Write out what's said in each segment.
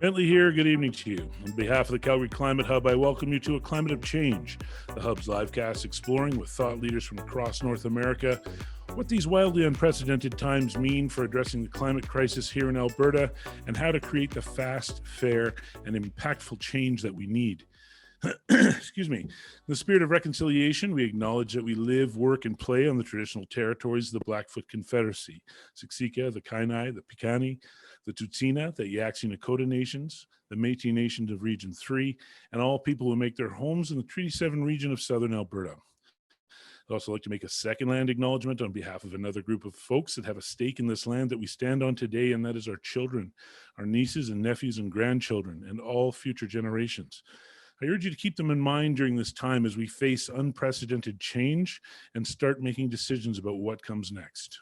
Bentley here. Good evening to you. On behalf of the Calgary Climate Hub, I welcome you to A Climate of Change, the Hub's livecast exploring with thought leaders from across North America what these wildly unprecedented times mean for addressing the climate crisis here in Alberta and how to create the fast, fair, and impactful change that we need. Excuse me. In the spirit of reconciliation, we acknowledge that we live, work, and play on the traditional territories of the Blackfoot Confederacy, Siksika, the Kainai, the Piikani, the Tsuut'ina, the Yaqtsi Nakota Nations, the Métis Nations of Region 3, and all people who make their homes in the Treaty 7 region of Southern Alberta. I'd also like to make a second land acknowledgement on behalf of another group of folks that have a stake in this land that we stand on today, and that is our children, our nieces and nephews and grandchildren, and all future generations. I urge you to keep them in mind during this time as we face unprecedented change and start making decisions about what comes next.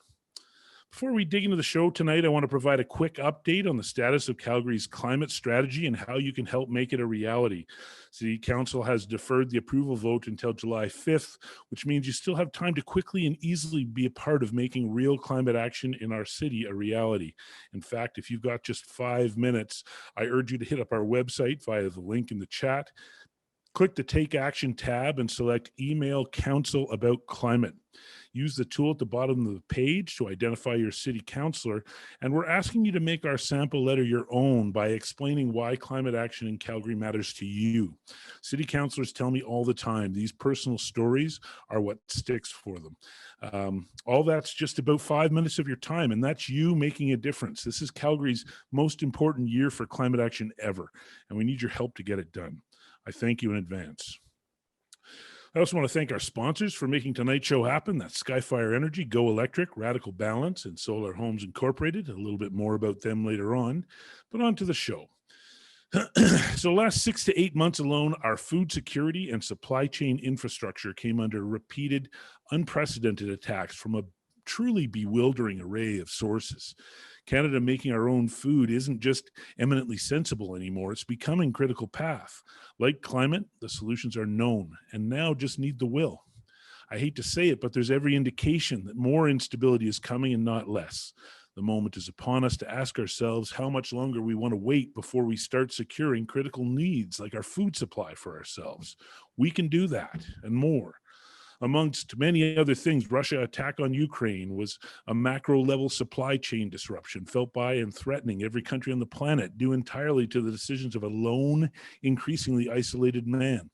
Before we dig into the show tonight, I want to provide a quick update on the status of Calgary's climate strategy and how you can help make it a reality. City Council has deferred the approval vote until July 5th, which means you still have time to quickly and easily be a part of making real climate action in our city a reality. In fact, if you've got just 5 minutes, I urge you to hit up our website via the link in the chat. Click the Take Action tab and select Email Council About Climate. Use the tool at the bottom of the page to identify your city councillor, and we're asking you to make our sample letter your own by explaining why climate action in Calgary matters to you. City councillors tell me all the time, these personal stories are what sticks for them. All that's just about 5 minutes of your time, and that's you making a difference. This is Calgary's most important year for climate action ever, and we need your help to get it done. I thank you in advance. I also want to thank our sponsors for making tonight's show happen. That's Skyfire Energy, Go Electric, Radical Balance, and Solar Homes Incorporated. A little bit more about them later on, but on to the show. So the last 6 to 8 months alone, our food security and supply chain infrastructure came under repeated, unprecedented attacks from a truly bewildering array of sources. Canada making our own food isn't just eminently sensible anymore. It's becoming a critical path. Like climate, the solutions are known and now just need the will. I hate to say it, but there's every indication that more instability is coming and not less. The moment is upon us to ask ourselves how much longer we want to wait before we start securing critical needs like our food supply for ourselves. We can do that and more. Amongst many other things, Russia's attack on Ukraine was a macro-level supply chain disruption felt by and threatening every country on the planet, due entirely to the decisions of a lone, increasingly isolated man.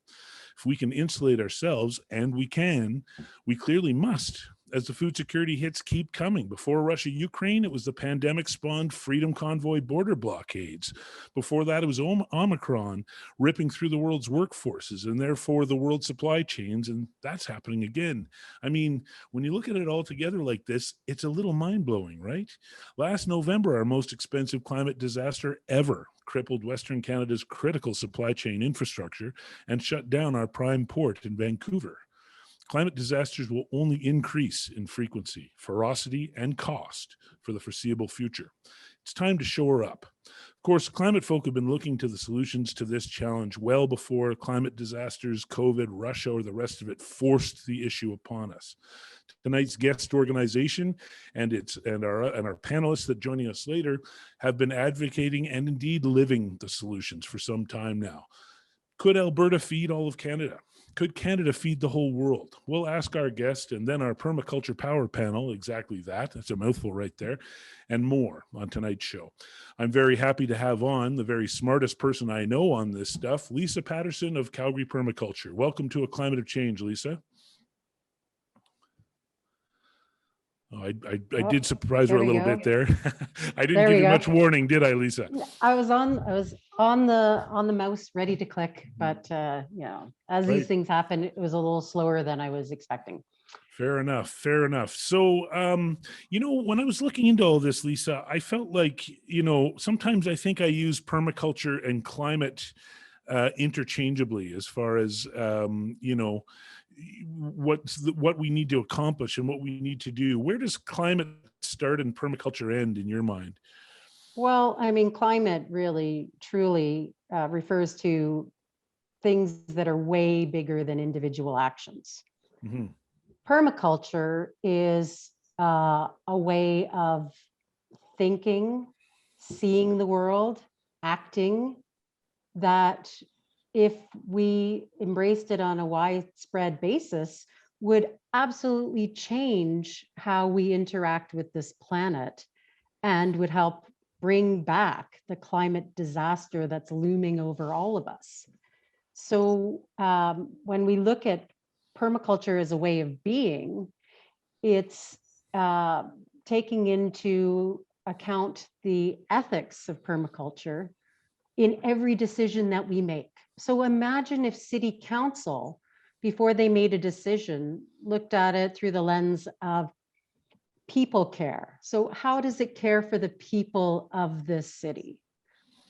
If we can insulate ourselves, and we can, we clearly must, as the food security hits keep coming. Before Russia-Ukraine, it was the pandemic-spawned Freedom Convoy border blockades. Before that, it was Omicron ripping through the world's workforces and therefore the world's supply chains, and that's happening again. I mean, when you look at it all together like this, it's a little mind-blowing, right? Last November, our most expensive climate disaster ever crippled Western Canada's critical supply chain infrastructure and shut down our prime port in Vancouver. Climate disasters will only increase in frequency, ferocity, and cost for the foreseeable future. It's time to shore up. Of course, climate folk have been looking to the solutions to this challenge well before climate disasters, COVID, Russia, or the rest of it forced the issue upon us. Tonight's guest organization and our panelists that joining us later have been advocating and indeed living the solutions for some time now. Could Alberta feed all of Canada? Could Canada feed the whole world? We'll ask our guest and then our Permaculture Power Panel exactly that. That's a mouthful right there, and more on tonight's show. I'm very happy to have on the very smartest person I know on this stuff, Lisa Patterson of Calgary Permaculture. Welcome to A Climate of Change, Lisa. Oh, I did surprise her a little bit there. I didn't give you much warning, did I, Lisa? I was on the mouse ready to click, but as these things happen, it was a little slower than I was expecting. Fair enough. So, when I was looking into all this, Lisa, I felt like, sometimes I think I use permaculture and climate interchangeably as far as, what we need to accomplish and what we need to do. Where does climate start and permaculture end in your mind? Well, I mean, climate really, truly refers to things that are way bigger than individual actions. Mm-hmm. Permaculture is a way of thinking, seeing the world, acting that, if we embraced it on a widespread basis, would absolutely change how we interact with this planet and would help bring back the climate disaster that's looming over all of us. So when we look at permaculture as a way of being, it's taking into account the ethics of permaculture in every decision that we make. So imagine if City Council, before they made a decision, looked at it through the lens of people care. So how does it care for the people of this city?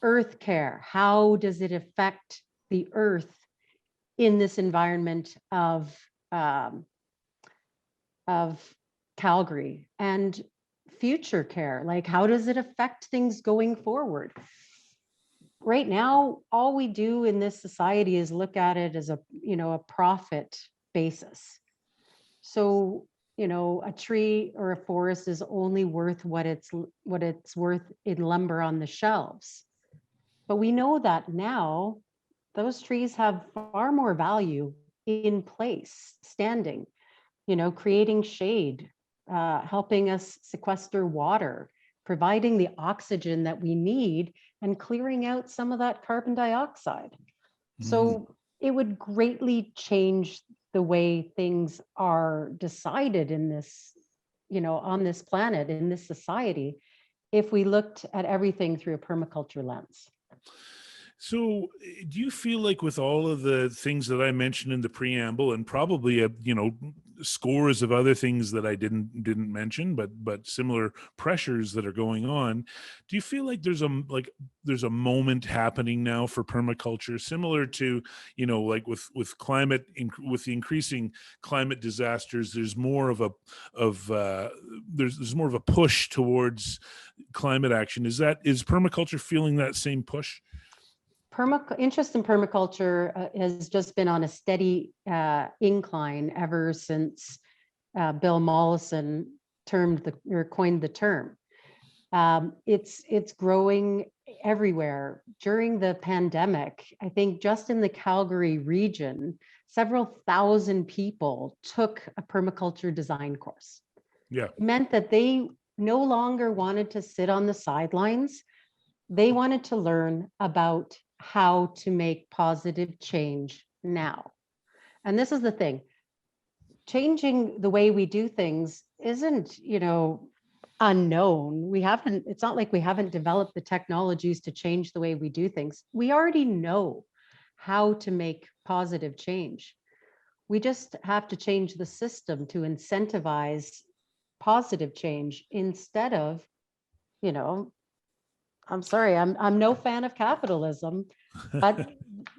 Earth care, how does it affect the earth in this environment of Calgary? And future care, like how does it affect things going forward? Right now, all we do in this society is look at it as a profit basis. So, a tree or a forest is only worth what it's worth in lumber on the shelves. But we know that now those trees have far more value in place, standing, creating shade, helping us sequester water, providing the oxygen that we need, and clearing out some of that carbon dioxide. So it would greatly change the way things are decided in this, on this planet, in this society, if we looked at everything through a permaculture lens. So, do you feel like with all of the things that I mentioned in the preamble, and probably scores of other things that I didn't mention, but similar pressures that are going on, do you feel like there's a moment happening now for permaculture, similar to like with climate, with the increasing climate disasters? There's more of there's more of a push towards climate action. Is permaculture feeling that same push? Interest in permaculture has just been on a steady incline ever since Bill Mollison coined the term. It's growing everywhere. During the pandemic, I think just in the Calgary region, several thousand people took a permaculture design course. Yeah. It meant that they no longer wanted to sit on the sidelines. They wanted to learn about how to make positive change now. And this is the thing. Changing the way we do things isn't, unknown. It's not like we haven't developed the technologies to change the way we do things. We already know how to make positive change. We just have to change the system to incentivize positive change instead of, I'm sorry, I'm no fan of capitalism, but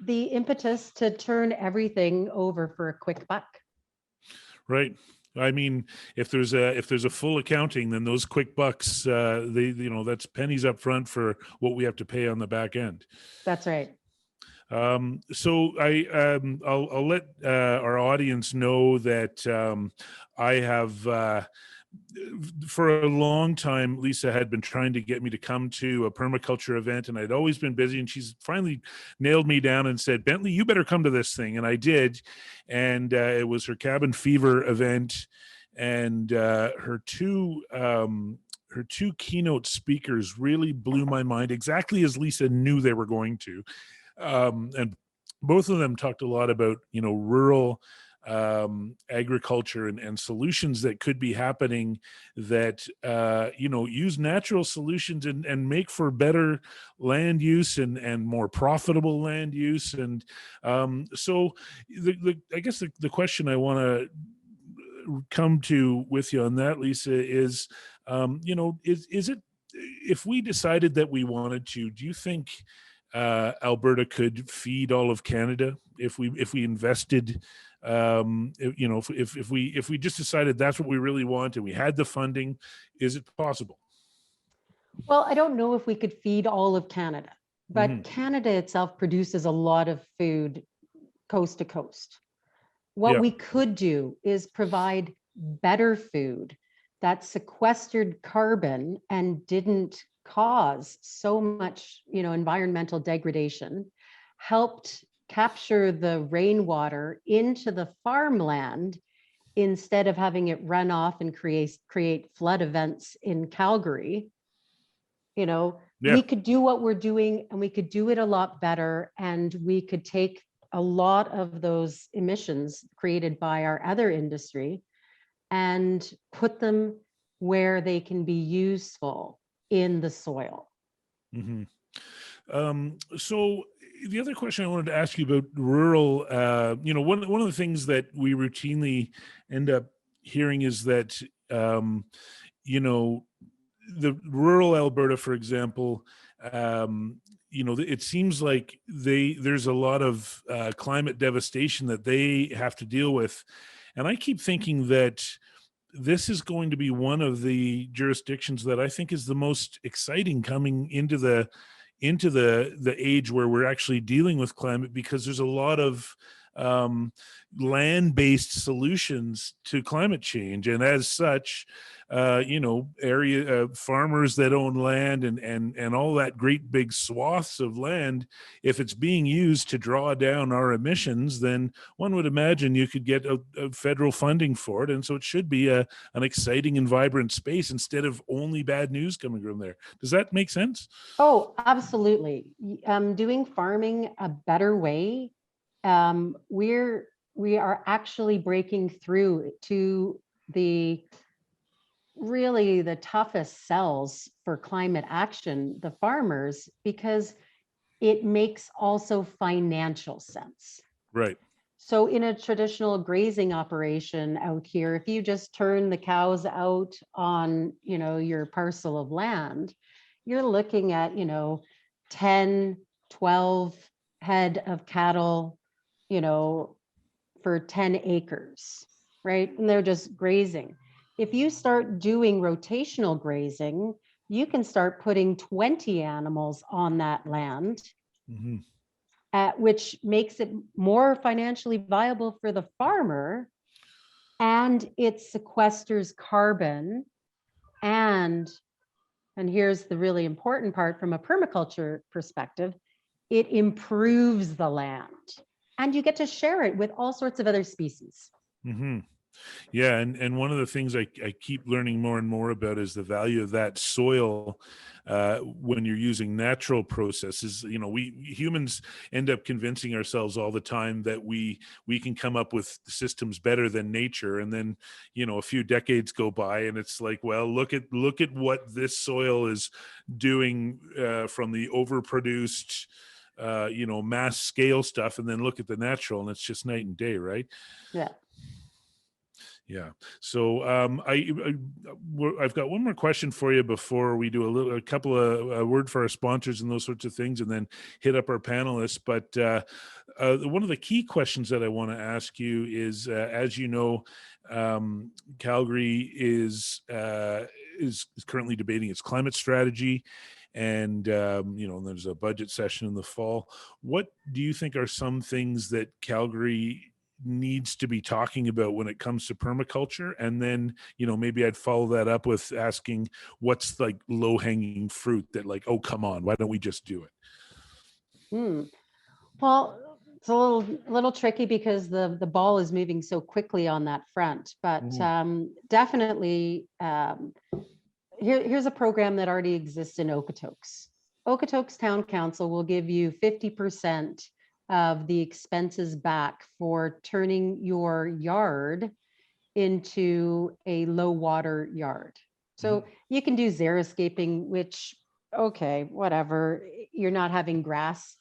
the impetus to turn everything over for a quick buck. Right. I mean, if there's a full accounting, then those quick bucks, that's pennies up front for what we have to pay on the back end. That's right. So I'll let our audience know that I have. For a long time, Lisa had been trying to get me to come to a permaculture event, and I'd always been busy, and she's finally nailed me down and said, Bentley, you better come to this thing. And I did. And it was her cabin fever event, and her two keynote speakers really blew my mind, exactly as Lisa knew they were going to. And both of them talked a lot about, rural agriculture and solutions that could be happening that use natural solutions and make for better land use and more profitable land use. And so I guess the question I want to come to with you on that, Lisa, is is it, if we decided that we wanted to, do you think Alberta could feed all of Canada if we invested? If we just decided that's what we really want and we had the funding, is it possible? Well, I don't know if we could feed all of Canada, but Canada itself produces a lot of food coast to coast. What we could do is provide better food that sequestered carbon and didn't cause so much, environmental degradation, helped capture the rainwater into the farmland instead of having it run off and create flood events in Calgary. We could do what we're doing, and we could do it a lot better, and we could take a lot of those emissions created by our other industry and put them where they can be useful in the soil. Mm-hmm. So the other question I wanted to ask you about rural, one of the things that we routinely end up hearing is that, the rural Alberta, for example, it seems like there's a lot of climate devastation that they have to deal with. And I keep thinking that this is going to be one of the jurisdictions that I think is the most exciting coming into the age where we're actually dealing with climate, because there's a lot of land-based solutions to climate change, and as such, area farmers that own land and all that great big swaths of land, if it's being used to draw down our emissions, then one would imagine you could get a federal funding for it, and so it should be an exciting and vibrant space instead of only bad news coming from there. Does that make sense? Oh, absolutely. Doing farming a better way. We are actually breaking through to the toughest cells for climate action, the farmers, because it makes also financial sense. Right. So in a traditional grazing operation out here, if you just turn the cows out on, your parcel of land, you're looking at, 10, 12 head of cattle, for 10 acres, right? And they're just grazing. If you start doing rotational grazing, you can start putting 20 animals on that land, Mm-hmm. which makes it more financially viable for the farmer, and it sequesters carbon. And here's the really important part from a permaculture perspective, it improves the land, and you get to share it with all sorts of other species. Mm-hmm. Yeah, and one of the things I keep learning more and more about is the value of that soil when you're using natural processes. We humans end up convincing ourselves all the time that we can come up with systems better than nature, and then a few decades go by, and it's like, well, look at what this soil is doing from the overproduced mass scale stuff, and then look at the natural, and it's just night and day, right? Yeah. Yeah. So I've got one more question for you before we do a couple of a word for our sponsors and those sorts of things, and then hit up our panelists. But one of the key questions that I want to ask you is, as you know, Calgary is currently debating its climate strategy, and there's a budget session in the fall. What do you think are some things that Calgary needs to be talking about when it comes to permaculture? And then maybe I'd follow that up with asking what's like low-hanging fruit that, like, oh, come on, why don't we just do it? Well, it's a little tricky because the ball is moving so quickly on that front, but definitely here's a program that already exists in Okotoks. Okotoks Town Council will give you 50% of the expenses back for turning your yard into a low water yard. So you can do xeriscaping, which, okay, whatever, you're not having grass,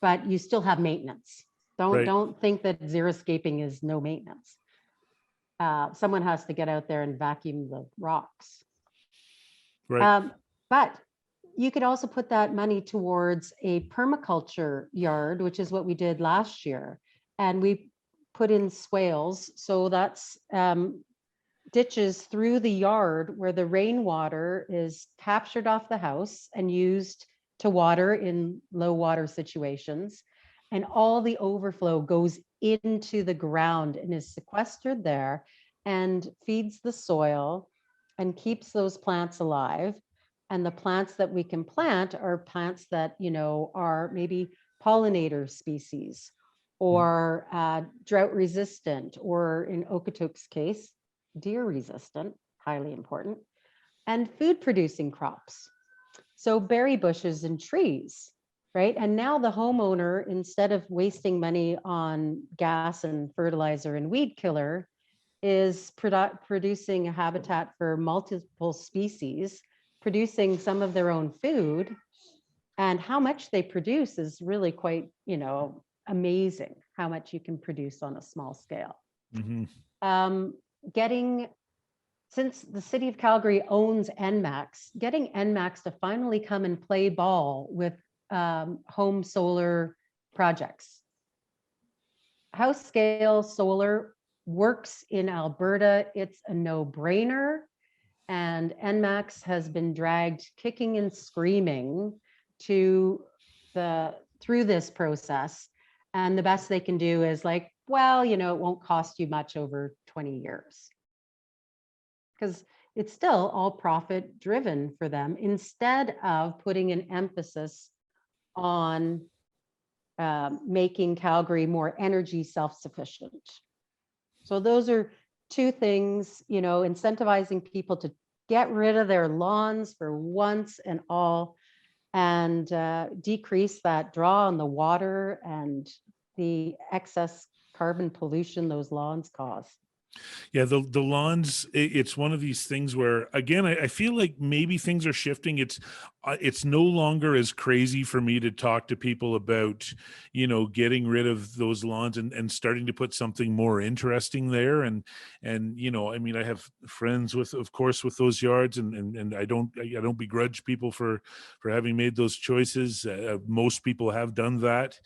but you still have maintenance. Don't think that xeriscaping is no maintenance. Someone has to get out there and vacuum the rocks. Right. But you could also put that money towards a permaculture yard, which is what we did last year. And we put in swales. So that's ditches through the yard where the rainwater is captured off the house and used to water in low water situations. And all the overflow goes into the ground and is sequestered there and feeds the soil and keeps those plants alive. And the plants that we can plant are plants that, are maybe pollinator species or drought resistant, or in Okotoks case, deer resistant, highly important, and food producing crops. So berry bushes and trees, right? And now the homeowner, instead of wasting money on gas and fertilizer and weed killer, is producing a habitat for multiple species, producing some of their own food. And how much they produce is really quite, amazing how much you can produce on a small scale. Getting, since the city of Calgary owns NMAX, getting NMAX to finally come and play ball with home solar projects. House scale solar works in Alberta. It's a no-brainer. And NMAX has been dragged kicking and screaming through this process. And the best they can do is like, well, it won't cost you much over 20 years. Because it's still all profit driven for them, instead of putting an emphasis on making Calgary more energy self-sufficient. So those are two things, incentivizing people to get rid of their lawns for once and all, and decrease that draw on the water and the excess carbon pollution those lawns cause. Yeah, the lawns, it's one of these things where, again, I feel like maybe things are shifting. It's no longer as crazy for me to talk to people about, getting rid of those lawns and starting to put something more interesting there. And I have friends of course, with those yards, and I don't begrudge people for having made those choices. Most people have done that.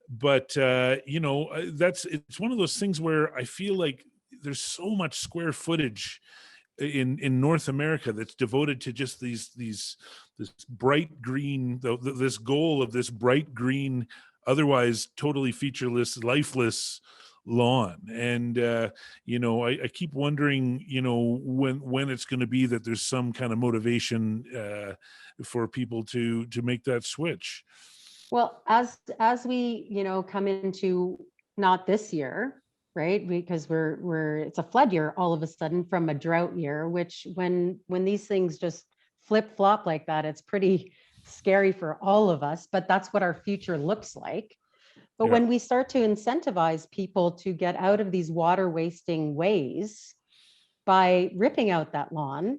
But it's one of those things where I feel like there's so much square footage in North America that's devoted to just this bright green, this goal of this bright green, otherwise totally featureless, lifeless lawn. And I keep wondering, when it's going to be that there's some kind of motivation for people to make that switch. Well, as we, come into not this year, right? Because it's a flood year all of a sudden from a drought year, which when these things just flip flop like that, it's pretty scary for all of us, but that's what our future looks like. But when we start to incentivize people to get out of these water wasting ways by ripping out that lawn,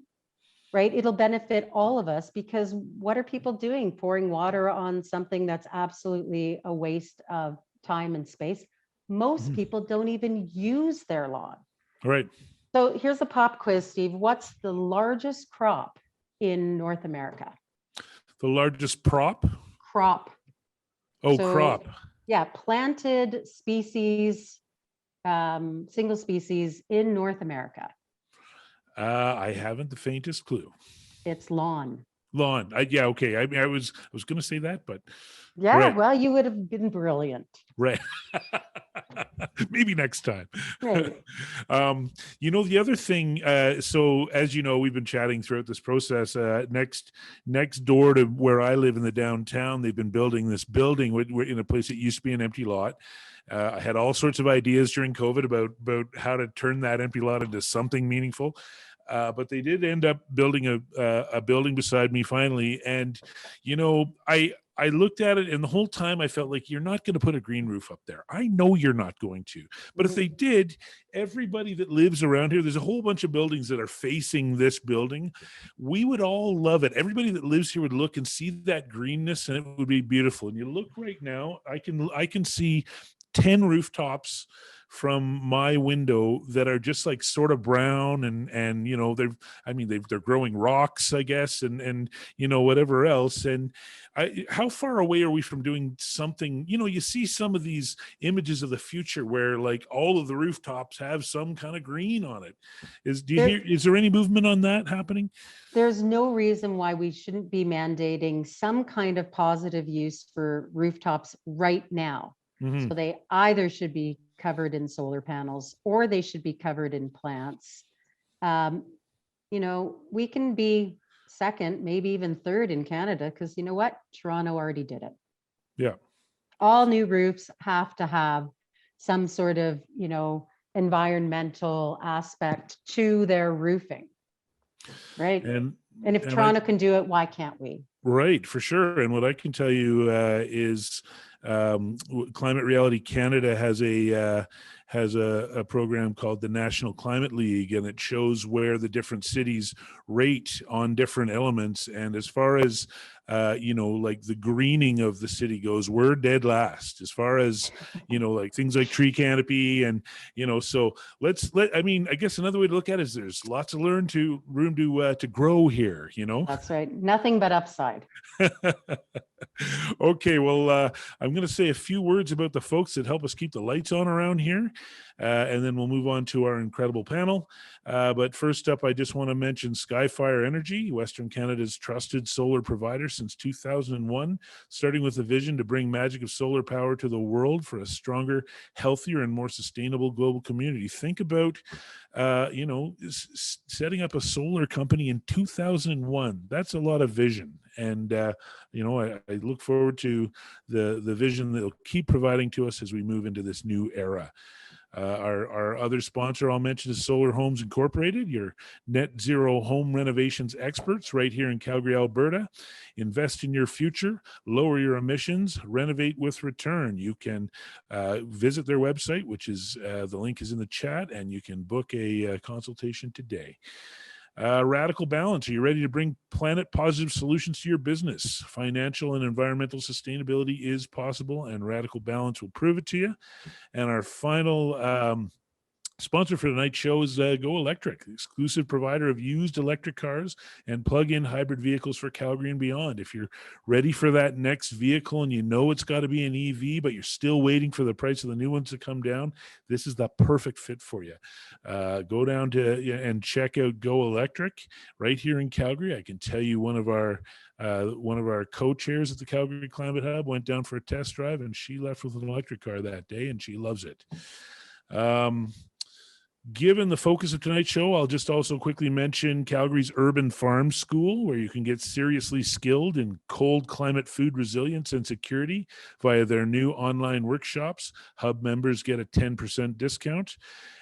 right? It'll benefit all of us, because what are people doing? Pouring water on something that's absolutely a waste of time and space. Most people don't even use their lawn. Right. So here's a pop quiz, Steve. What's the largest crop in North America? The largest crop? Oh, crop. Yeah, planted species, single species in North America. I haven't the faintest clue. It's lawn. Lawn. Okay. I was going to say that, but yeah, right. Well, you would have been brilliant. Right. Maybe next time. Maybe. The other thing, so as you know, we've been chatting throughout this process, next door to where I live in the downtown, they've been building this building in a place that used to be an empty lot. I had all sorts of ideas during COVID about how to turn that empty lot into something meaningful. But they did end up building a building beside me finally. And, I looked at it, and the whole time I felt like, you're not going to put a green roof up there. I know you're not going to. But if they did, everybody that lives around here, there's a whole bunch of buildings that are facing this building. We would all love it. Everybody that lives here would look and see that greenness, and it would be beautiful. And you look right now, I can see 10 rooftops from my window that are just like sort of brown and they're growing rocks, I guess, and whatever else. And how far away are we from doing something? You see some of these images of the future where like all of the rooftops have some kind of green on it. Is there any movement on that happening? There's no reason why we shouldn't be mandating some kind of positive use for rooftops right now. So they either should be covered in solar panels or they should be covered in plants. We can be second, maybe even third in Canada, because you know what? Toronto already did it. Yeah. All new roofs have to have some sort of, environmental aspect to their roofing, right? And if Toronto can do it, why can't we? Right, for sure. And what I can tell you is Climate Reality Canada has a program called the National Climate League, and it shows where the different cities rate on different elements. And as far as like the greening of the city goes, we're dead last. As far as like things like tree canopy, and so I mean, I guess another way to look at it is there's lots of room to grow here. That's right. Nothing but upside. Okay, well, I'm going to say a few words about the folks that help us keep the lights on around here, and then we'll move on to our incredible panel. But first up, I just want to mention Skyfire Energy, Western Canada's trusted solar provider since 2001, starting with a vision to bring magic of solar power to the world for a stronger, healthier, and more sustainable global community. Think about setting up a solar company in 2001. That's a lot of vision. And, I look forward to the vision that they'll keep providing to us as we move into this new era. Our other sponsor I'll mention is Solar Homes Incorporated, your net zero home renovations experts right here in Calgary, Alberta. Invest in your future, lower your emissions, renovate with return. You can visit their website, which is the link is in the chat, and you can book a consultation today. Radical Balance. Are you ready to bring planet positive solutions to your business? Financial and environmental sustainability is possible, and Radical Balance will prove it to you. And our final sponsor for tonight's show is Go Electric, the exclusive provider of used electric cars and plug-in hybrid vehicles for Calgary and beyond. If you're ready for that next vehicle and you know it's got to be an EV, but you're still waiting for the price of the new ones to come down, this is the perfect fit for you. Go down to and check out Go Electric right here in Calgary. I can tell you one of our co-chairs at the Calgary Climate Hub went down for a test drive, and she left with an electric car that day, and she loves it. Given the focus of tonight's show, I'll just also quickly mention Calgary's Urban Farm School, where you can get seriously skilled in cold climate food resilience and security via their new online workshops. Hub members get a 10% discount.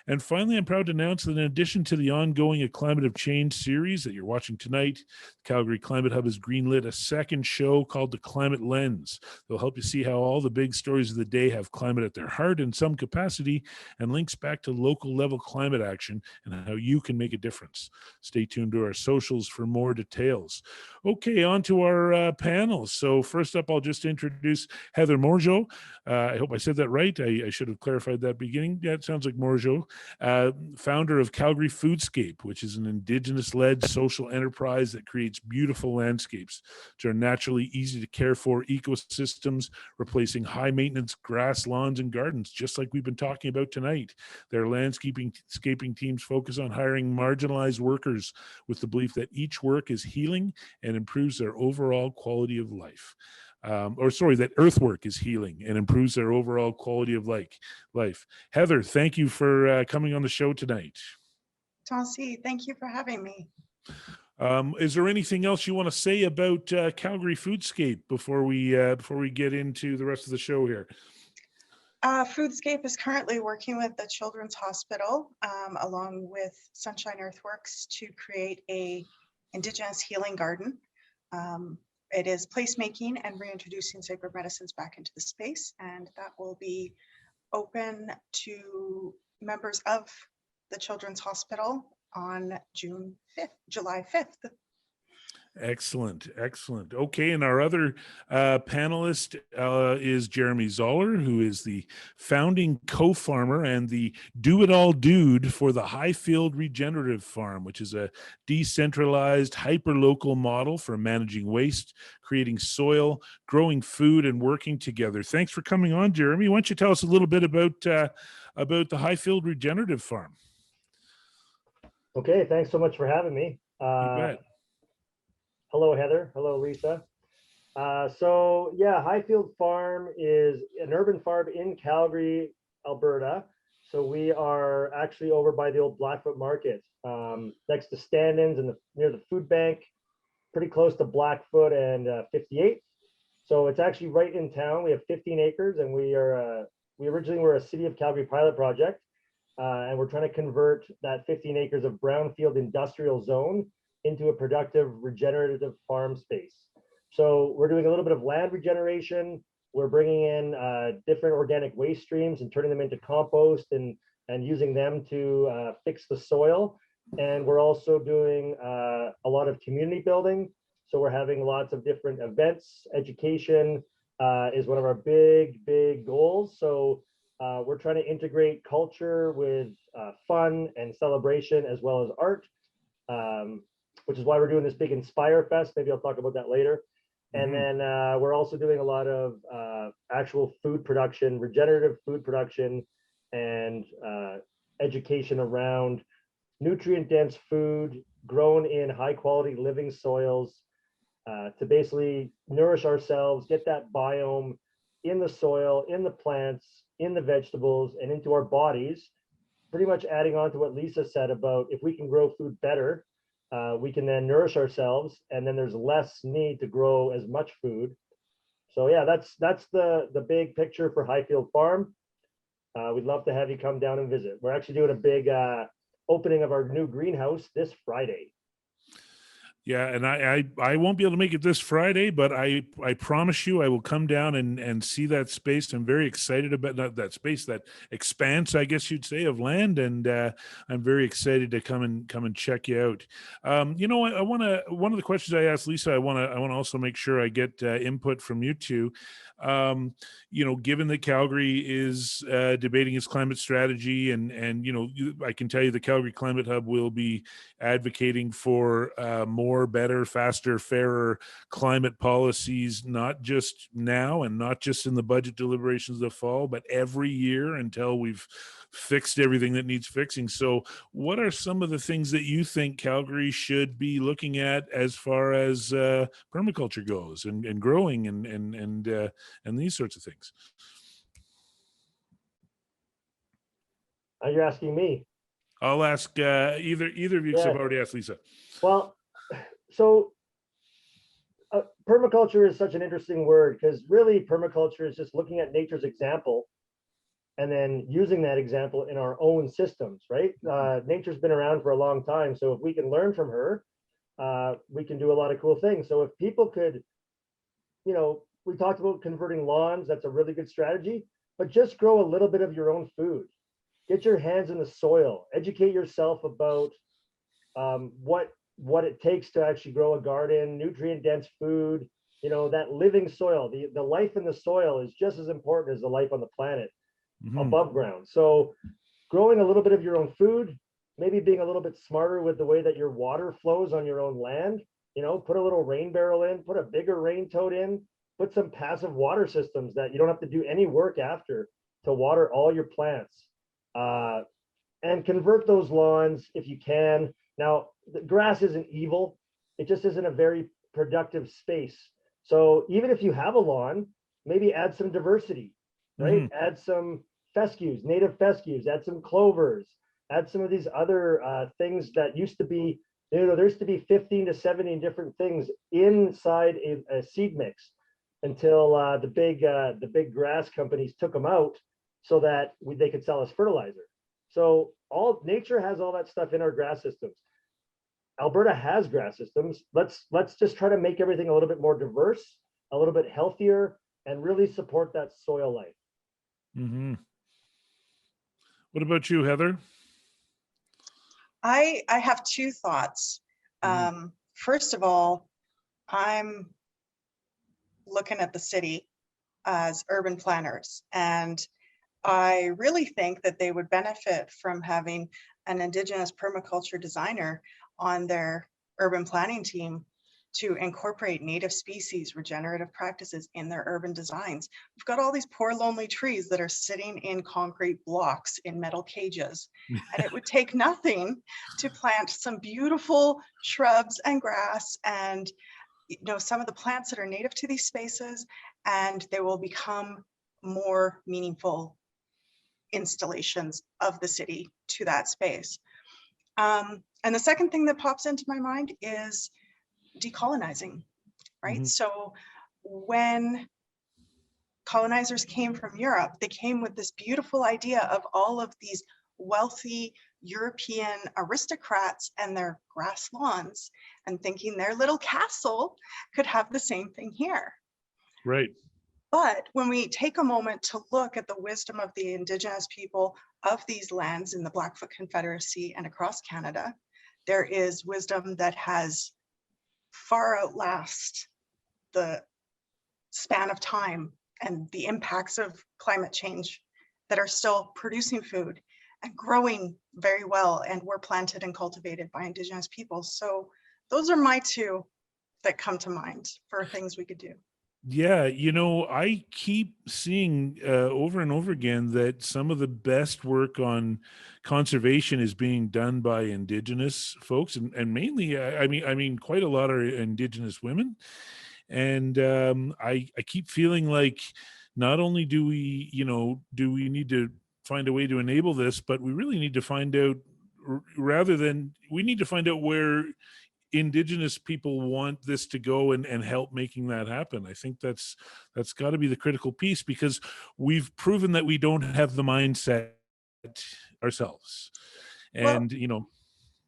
And finally, I'm proud to announce that in addition to the ongoing A Climate of Change series that you're watching tonight, Calgary Climate Hub has greenlit a second show called The Climate Lens. They'll help you see how all the big stories of the day have climate at their heart in some capacity, and links back to local level climate action and how you can make a difference. Stay tuned to our socials for more details. Okay, on to our panel. So first up, I'll just introduce Heather Morgeau. I hope I said that right. I should have clarified that beginning. Yeah, it sounds like Morgeau. Founder of Calgary Foodscape, which is an Indigenous-led social enterprise that creates beautiful landscapes, which are naturally easy to care for ecosystems, replacing high-maintenance grass, lawns, and gardens, just like we've been talking about tonight. Their landscaping teams focus on hiring marginalized workers with the belief that each work is healing and improves their overall quality of life. That earthwork is healing and improves their overall quality of life. Heather, thank you for coming on the show tonight. Tansi, thank you for having me. Is there anything else you want to say about Calgary Foodscape before we get into the rest of the show here? Foodscape is currently working with the Children's Hospital along with Sunshine Earthworks to create a Indigenous healing garden. It is placemaking and reintroducing sacred medicines back into the space, and that will be open to members of the Children's Hospital on July 5th. Excellent. Okay, and our other panelist is Jeremy Zoller, who is the founding co-farmer and the do-it-all dude for the Highfield Regenerative Farm, which is a decentralized, hyper-local model for managing waste, creating soil, growing food, and working together. Thanks for coming on, Jeremy. Why don't you tell us a little bit about the Highfield Regenerative Farm? Okay, thanks so much for having me. You bet. Hello, Heather. Hello, Lisa. Highfield Farm is an urban farm in Calgary, Alberta. So we are actually over by the old Blackfoot Market, next to stand-ins and near the food bank. pretty close to Blackfoot and 58th. So it's actually right in town. We have 15 acres, and we originally were a City of Calgary pilot project, and we're trying to convert that 15 acres of brownfield industrial zone into a productive regenerative farm space. So we're doing a little bit of land regeneration. We're bringing in different organic waste streams and turning them into compost and using them to fix the soil. And we're also doing a lot of community building. So we're having lots of different events. Education is one of our big goals. So we're trying to integrate culture with fun and celebration as well as art, which is why we're doing this big Inspire Fest. Maybe I'll talk about that later. And then we're also doing a lot of actual food production, regenerative food production, and education around nutrient-dense food grown in high-quality living soils to basically nourish ourselves, get that biome in the soil, in the plants, in the vegetables, and into our bodies. Pretty much adding on to what Lisa said about if we can grow food better, we can then nourish ourselves, and then there's less need to grow as much food. So yeah, that's the big picture for Highfield Farm. We'd love to have you come down and visit. We're actually doing a big opening of our new greenhouse this Friday. Yeah, and I won't be able to make it this Friday, but I promise you I will come down and see that space. I'm very excited about that space, that expanse, I guess you'd say, of land, and I'm very excited to come and check you out. I want to, one of the questions I asked Lisa, I want to also make sure I get input from you two. Given that Calgary is debating its climate strategy, and I can tell you the Calgary Climate Hub will be advocating for more, better, faster, fairer climate policies, not just now and not just in the budget deliberations of the fall, but every year until we've fixed everything that needs fixing. So what are some of the things that you think Calgary should be looking at as far as permaculture goes, and growing and these sorts of things? You're asking me. I'll ask either of you, because I've already asked Lisa. Well, so permaculture is such an interesting word, because really permaculture is just looking at nature's example and then using that example in our own systems, right? Nature's been around for a long time, so if we can learn from her, we can do a lot of cool things. So if people could, we talked about converting lawns, that's a really good strategy, but just grow a little bit of your own food. Get your hands in the soil, educate yourself about what it takes to actually grow a garden, nutrient-dense food, that living soil. The life in the soil is just as important as the life on the planet above ground. So growing a little bit of your own food, maybe being a little bit smarter with the way that your water flows on your own land, put a little rain barrel in, put a bigger rain tote in, put some passive water systems that you don't have to do any work after to water all your plants, and convert those lawns if you can. Now, the grass isn't evil. It just isn't a very productive space. So even if you have a lawn, maybe add some diversity, right? Add some fescues, native fescues, add some clovers, add some of these other things that used to be, there used to be 15 to 17 different things inside a seed mix until the big grass companies took them out so that they could sell as fertilizer. So all nature has all that stuff in our grass systems. Alberta has grass systems. Let's just try to make everything a little bit more diverse, a little bit healthier, and really support that soil life. What about you, Heather? I have two thoughts. First of all, I'm looking at the city as urban planners, and I really think that they would benefit from having an Indigenous permaculture designer on their urban planning team to incorporate native species, regenerative practices in their urban designs. We've got all these poor lonely trees that are sitting in concrete blocks in metal cages, and it would take nothing to plant some beautiful shrubs and grass and some of the plants that are native to these spaces, and they will become more meaningful installations of the city to that space. And the second thing that pops into my mind is decolonizing, right? Mhm. So when colonizers came from Europe, they came with this beautiful idea of all of these wealthy European aristocrats and their grass lawns, and thinking their little castle could have the same thing here. Right. But when we take a moment to look at the wisdom of the Indigenous people of these lands in the Blackfoot Confederacy and across Canada, there is wisdom that has far outlast the span of time and the impacts of climate change, that are still producing food and growing very well and were planted and cultivated by Indigenous peoples. So those are my two that come to mind for things we could do. Yeah, I keep seeing over and over again that some of the best work on conservation is being done by Indigenous folks, and mainly, I mean, quite a lot are Indigenous women. And I keep feeling like not only do we need to find a way to enable this, but we really need to find out, rather than, we need to find out where Indigenous people want this to go, and help making that happen. I think that's got to be the critical piece, because we've proven that we don't have the mindset ourselves. Well, And yeah,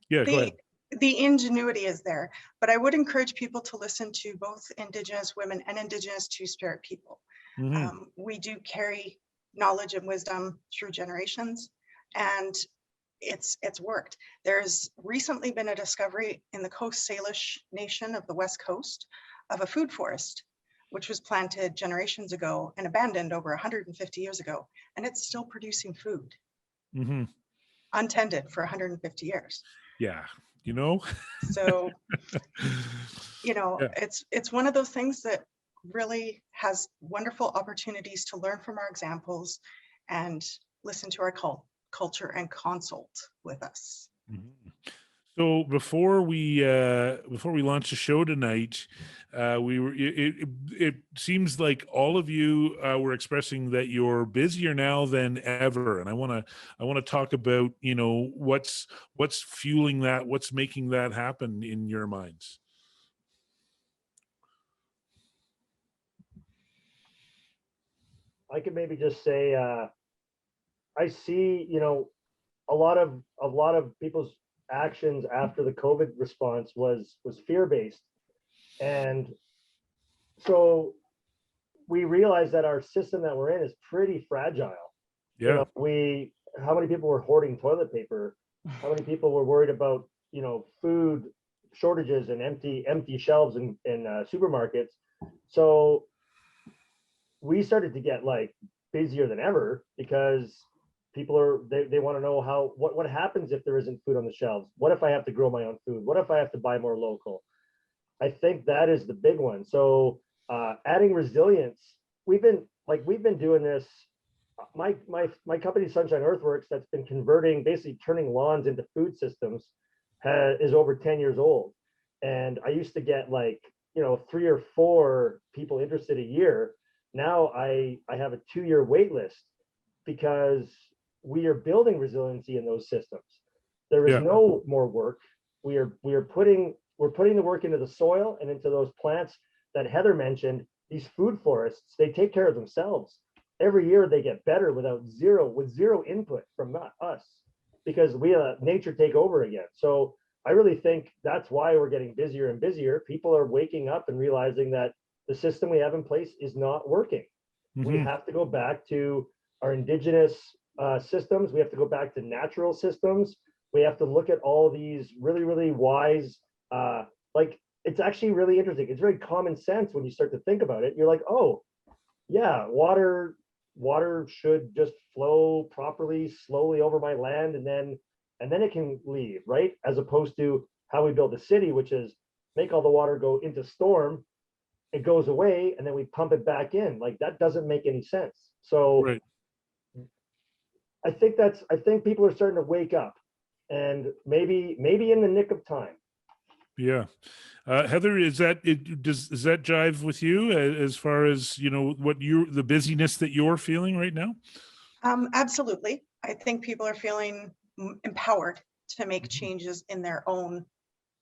go the ahead. the ingenuity is there, but I would encourage people to listen to both Indigenous women and Indigenous Two-Spirit people. Hmm. We do carry knowledge and wisdom through generations, and it's worked. There's recently been a discovery in the Coast Salish Nation of the West Coast of a food forest, which was planted generations ago and abandoned over 150 years ago, and it's still producing food, Hmm. untended, for 150 years. Yeah, you know. So, Yeah. it's one of those things that really has wonderful opportunities to learn from our examples and listen to our culture and consult with us. Mhm. So before we launch the show tonight, we were it seems like all of you were expressing that you're busier now than ever, and I want to talk about what's fueling that, what's making that happen in your minds. I could maybe just say, I see, a lot of people's actions after the COVID response was fear-based. And so we realized that our system that we're in is pretty fragile. Yeah. How many people were hoarding toilet paper? How many people were worried about, food shortages and empty shelves in supermarkets? So we started to get like busier than ever, because they want to know what happens if there isn't food on the shelves. What if I have to grow my own food? What if I have to buy more local? I think that is the big one. So adding resilience, we've been doing this. My company, Sunshine Earthworks, that's been basically turning lawns into food systems, is over 10 years old. And I used to get 3 or 4 people interested a year. Now I have a 2-year wait list, because we are building resiliency in those systems. There is Yeah. no more work. We're putting the work into the soil and into those plants that Heather mentioned. These food forests, they take care of themselves. Every year they get better with zero input from us, because we let nature take over again. So I really think that's why we're getting busier and busier. People are waking up and realizing that the system we have in place is not working. We Mhm. have to go back to our Indigenous systems. We have to go back to natural systems. We have to look at all these really, really wise, it's actually really interesting. It's very common sense when you start to think about it. You're like, oh, yeah, water should just flow properly, slowly over my land, and then it can leave, right? As opposed to how we build a city, which is make all the water go into storm, it goes away, and then we pump it back in. Like, that doesn't make any sense. So Right. I think people are starting to wake up, and maybe in the nick of time. Yeah. Heather, does that jive with you, as far as, the busyness that you're feeling right now? Absolutely. I think people are feeling empowered to make changes in their own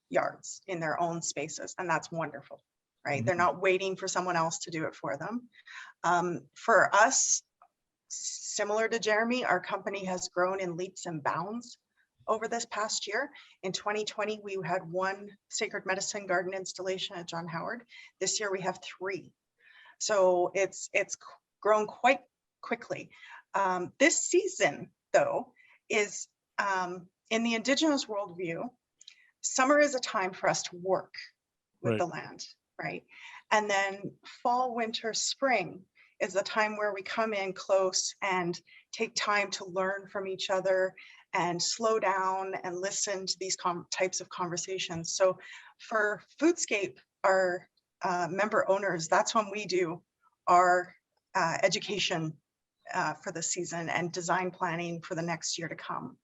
yards, in their own spaces, and that's wonderful, right? Mhm. They're not waiting for someone else to do it for them. For us, similar to Jeremy, our company has grown in leaps and bounds over this past year. In 2020, we had 1 sacred medicine garden installation at John Howard. This year we have 3. So it's grown quite quickly. This season, though, is in the Indigenous worldview, summer is a time for us to work with Right. the land, right? And then fall, winter, spring is the time where we come in close and take time to learn from each other and slow down and listen to these types of conversations. So for Foodscape, our member owners, that's when we do our education for the season and design planning for the next year to come.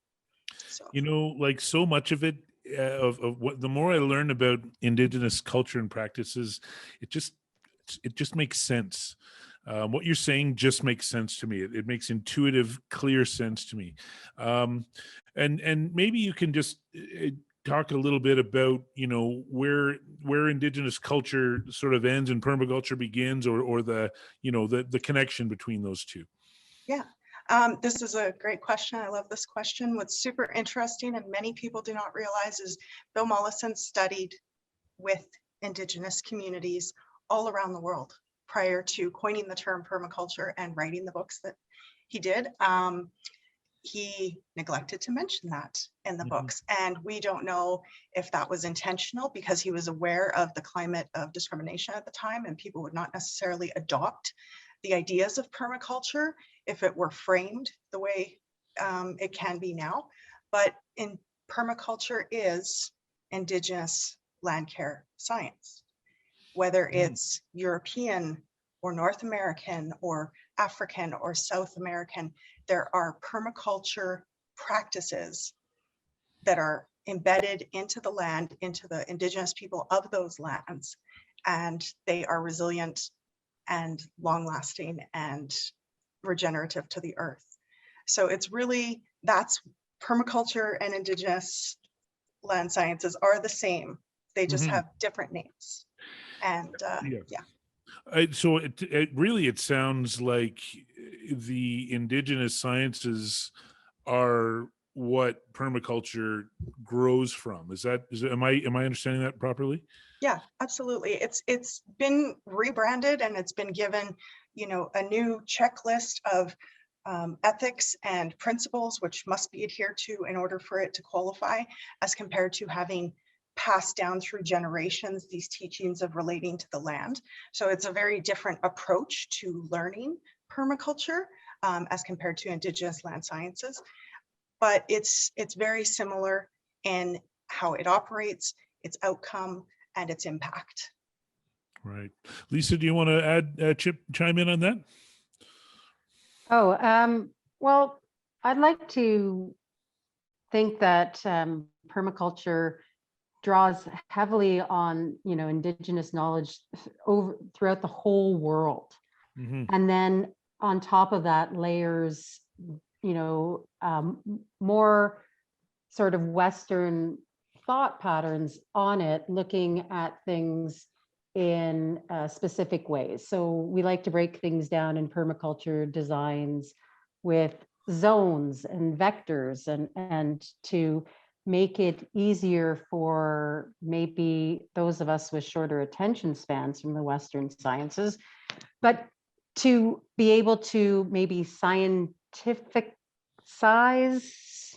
So You know, like so much of it, of what the more I learn about Indigenous culture and practices, it just makes sense. What you're saying just makes sense to me. It makes intuitive, clear sense to me. Um, and maybe you can just talk a little bit about, you know, where Indigenous culture sort of ends and permaculture begins, or the, you know, the connection between those two. yeah, this is a great question. I love this question. What's super interesting and many people do not realize is Bill Mollison studied with Indigenous communities all around the world prior to coining the term permaculture and writing the books that he did. He neglected to mention that in the Mhm. books, and we don't know if that was intentional because he was aware of the climate of discrimination at the time, and people would not necessarily adopt the ideas of permaculture if it were framed the way it can be now. But in permaculture is Indigenous land care science, whether it's European or North American or African or South American. There are permaculture practices that are embedded into the land, into the Indigenous people of those lands, and they are resilient and long-lasting and regenerative to the earth. So it's really, that's permaculture and Indigenous land sciences are the same. They just Mhm. have different names. And Yeah. yeah. So it really, it sounds like the Indigenous sciences are what permaculture grows from. Am I understanding that properly? Yeah, absolutely. It's been rebranded and it's been given, you know, a new checklist of ethics and principles which must be adhered to in order for it to qualify, as compared to having passed down through generations these teachings of relating to the land. So it's a very different approach to learning permaculture as compared to Indigenous land sciences. But it's very similar in how it operates, its outcome, and its impact. Right. Lisa, do you want to add, chime in on that? Oh, well, I'd like to think that permaculture draws heavily on, you know, Indigenous knowledge over throughout the whole world. Mhm. And then on top of that layers, you know, more sort of Western thought patterns on it, looking at things in specific ways. So we like to break things down in permaculture designs with zones and vectors, and to make it easier for maybe those of us with shorter attention spans from the Western sciences, but to be able to maybe scientific size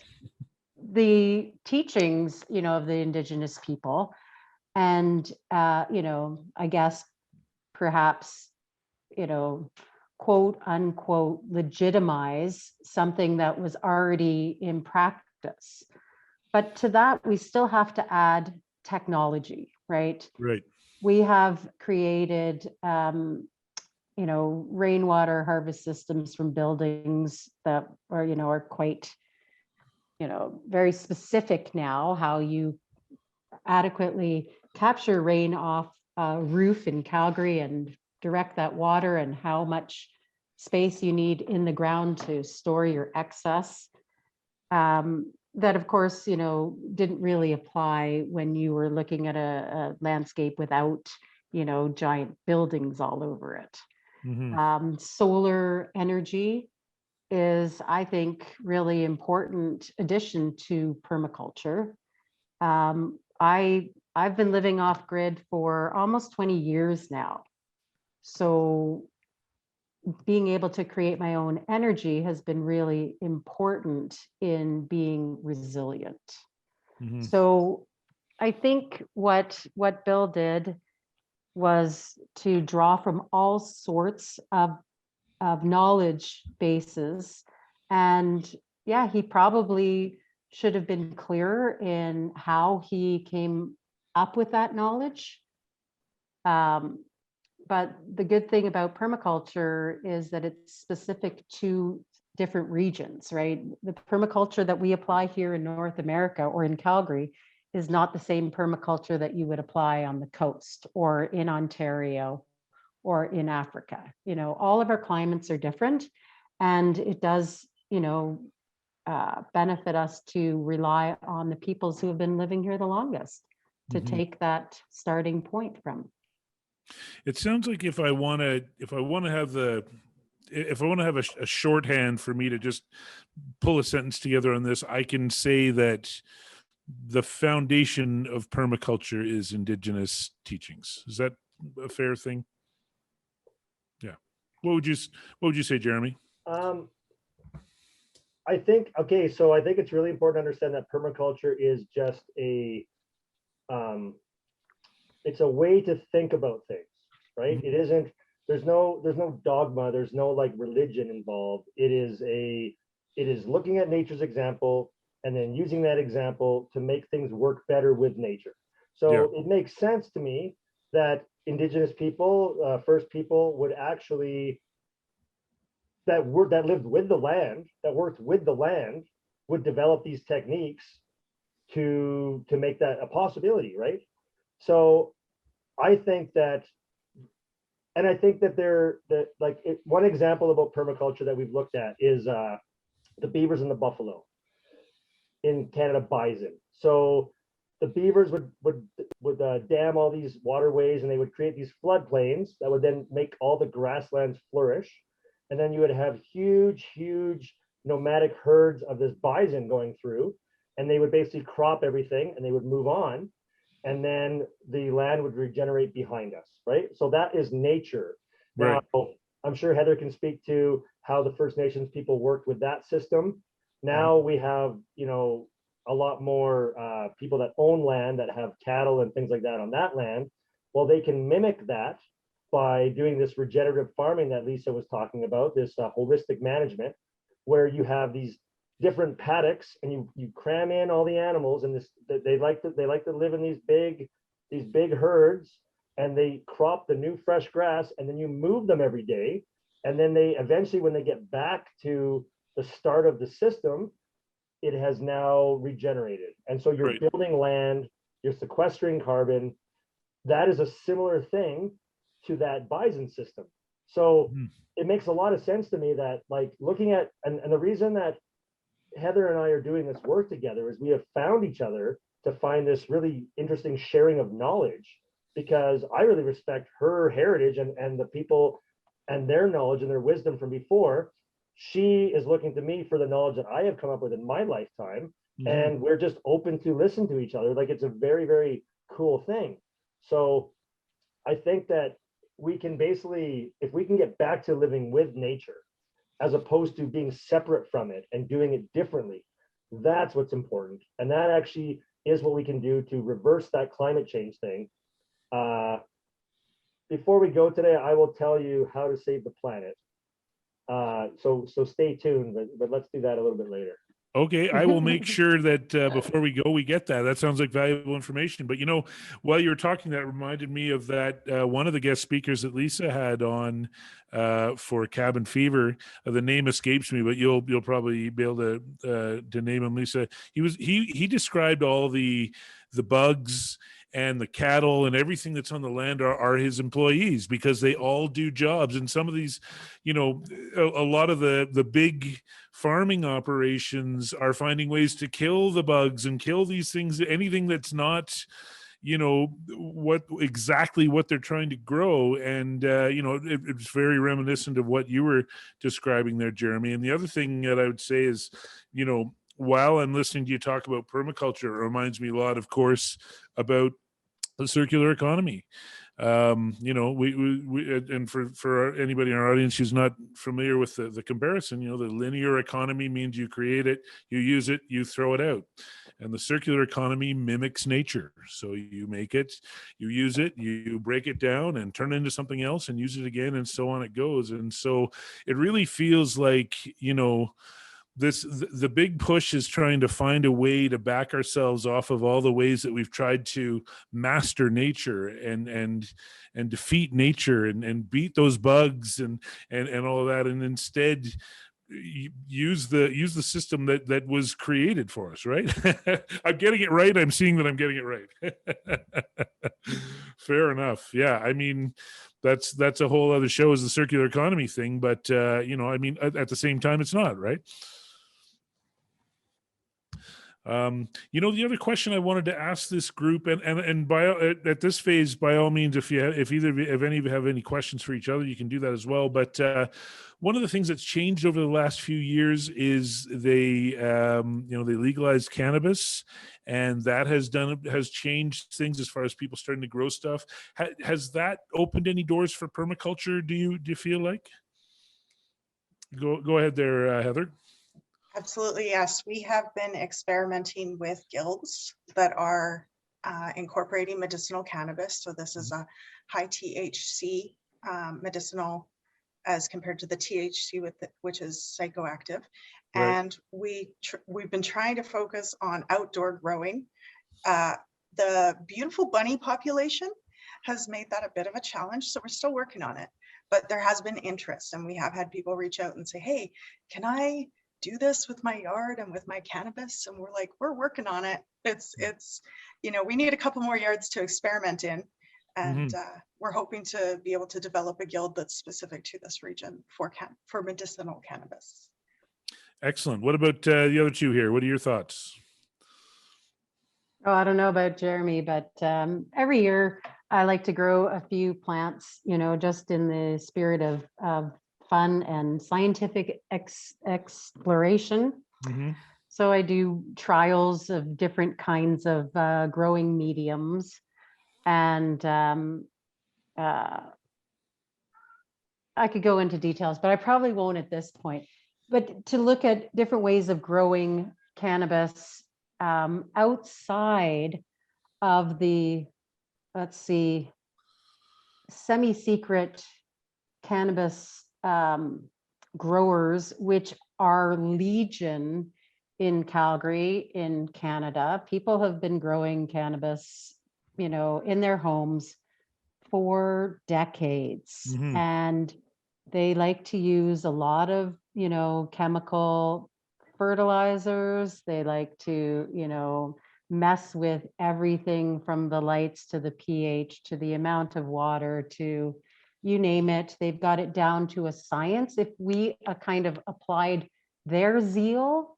the teachings, you know, of the Indigenous people, and you know, I guess perhaps, you know, quote unquote legitimize something that was already in practice. But to that, we still have to add technology, right? Right. We have created you know, rainwater harvest systems from buildings that are, you know, are quite, you know, very specific now, how you adequately capture rain off a roof in Calgary and direct that water, and how much space you need in the ground to store your excess. that of course, you know, didn't really apply when you were looking at a landscape without, you know, giant buildings all over it. Solar energy is, I think, really important addition to permaculture. I've been living off grid for almost 20 years now. So being able to create my own energy has been really important in being resilient. So I think what Bill did was to draw from all sorts of knowledge bases. And yeah, he probably should have been clearer in how he came up with that knowledge. But the good thing about permaculture is that it's specific to different regions, right? The permaculture that we apply here in North America or in Calgary is not the same permaculture that you would apply on the coast or in Ontario or in Africa. You know, all of our climates are different, and it does, you know, benefit us to rely on the peoples who have been living here the longest to take that starting point from. It sounds like if I want to have a shorthand for me to just pull a sentence together on this, I can say that the foundation of permaculture is Indigenous teachings. Is that a fair thing? Yeah. What would you say, Jeremy? I think, okay, so I think it's really important to understand that permaculture is just it's a way to think about things, right? It isn't, there's no dogma, there's no like religion involved. It is looking at nature's example and then using that example to make things work better with nature. So it makes sense to me that Indigenous people, First people would actually, that lived with the land, that worked with the land, would develop these techniques to make that a possibility, right? So I think that, and I think that one example about permaculture that we've looked at is the beavers and the buffalo in Canada, bison. So the beavers would dam all these waterways, and they would create these floodplains that would then make all the grasslands flourish. And then you would have huge nomadic herds of this bison going through, and they would basically crop everything and they would move on. And then the land would regenerate behind us, right? So that is nature. Right. Now, I'm sure Heather can speak to how the First Nations people worked with that system. Now we have, you know, a lot more people that own land, that have cattle and things like that on that land. Well, they can mimic that by doing this regenerative farming that Lisa was talking about, this holistic management, where you have these different paddocks and you cram in all the animals, and they like to live in these big herds, and they crop the new fresh grass, and then you move them every day, and then they eventually, when they get back to the start of the system, it has now regenerated. And so you're building land, you're sequestering carbon. That is a similar thing to that bison system. So it makes a lot of sense to me that, like, looking at, and the reason that Heather and I are doing this work together is we have found each other to find this really interesting sharing of knowledge, because I really respect her heritage and the people and their knowledge and their wisdom from before. She is looking to me for the knowledge that I have come up with in my lifetime, and we're just open to listen to each other. Like, it's a very, very cool thing. So I think that we can basically, if we can get back to living with nature, as opposed to being separate from it and doing it differently, that's what's important. And that actually is what we can do to reverse that climate change thing. Before we go today, I will tell you how to save the planet. So stay tuned, but let's do that a little bit later. Okay, I will make sure that before we go, we get that. That sounds like valuable information. But, you know, while you were talking, that reminded me of that one of the guest speakers that Lisa had on for Cabin Fever. The name escapes me, but you'll probably be able to name him, Lisa. He described all the bugs and the cattle and everything that's on the land are his employees, because they all do jobs. And some of these, you know, a lot of the big farming operations are finding ways to kill the bugs and kill these things, anything that's not, you know, what they're trying to grow. And you know, it's very reminiscent of what you were describing there, Jeremy. And the other thing that I would say is, you know, while I'm listening to you talk about permaculture, it reminds me a lot, of course, about the circular economy. You know, we and for anybody in our audience who's not familiar with the comparison, you know, the linear economy means you create it, you use it, you throw it out. And the circular economy mimics nature. So you make it, you use it, you break it down and turn it into something else and use it again, and so on it goes. And so it really feels like, you know, the big push is trying to find a way to back ourselves off of all the ways that we've tried to master nature and defeat nature and beat those bugs and all of that, and instead use the system that was created for us, right? I'm getting it right. I'm seeing that I'm getting it right. Fair enough. Yeah, I mean, that's a whole other show, is the circular economy thing, but you know, I mean, at the same time, it's not, right? You know, the other question I wanted to ask this group, and at this phase, by all means, if any of you have any questions for each other, you can do that as well. But one of the things that's changed over the last few years is they legalized cannabis, and that has changed things as far as people starting to grow stuff. Has that opened any doors for permaculture? Do you feel like? Go ahead there, Heather. Absolutely, yes. We have been experimenting with guilds that are incorporating medicinal cannabis. So this is a high THC medicinal as compared to the THC which is psychoactive. Right. And we've been trying to focus on outdoor growing. The beautiful bunny population has made that a bit of a challenge, so we're still working on it. But there has been interest, and we have had people reach out and say, "Hey, can I do this with my yard and with my cannabis?" And we're like, we're working on it. It's you know, we need a couple more yards to experiment in, and we're hoping to be able to develop a guild that's specific to this region for medicinal cannabis. Excellent. What about the other two here? What are your thoughts? Oh, I don't know about Jeremy, but every year I like to grow a few plants, you know, just in the spirit of fun and scientific exploration. So I do trials of different kinds of growing mediums, and I could go into details, but I probably won't at this point. But to look at different ways of growing cannabis outside of the, let's see, semi-secret cannabis growers, which are legion in Calgary, in Canada. People have been growing cannabis, you know, in their homes for decades. And they like to use a lot of, you know, chemical fertilizers. They like to, you know, mess with everything from the lights to the pH to the amount of water to you name it. They've got it down to a science. If we kind of applied their zeal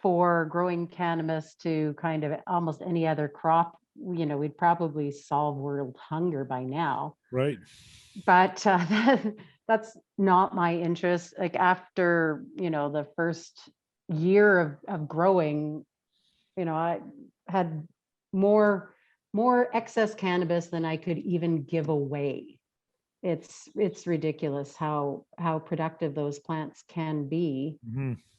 for growing cannabis to kind of almost any other crop, you know, we'd probably solve world hunger by now. Right. But that's not my interest. Like after, you know, the first year of growing, you know, I had more excess cannabis than I could even give away. It's ridiculous how productive those plants can be.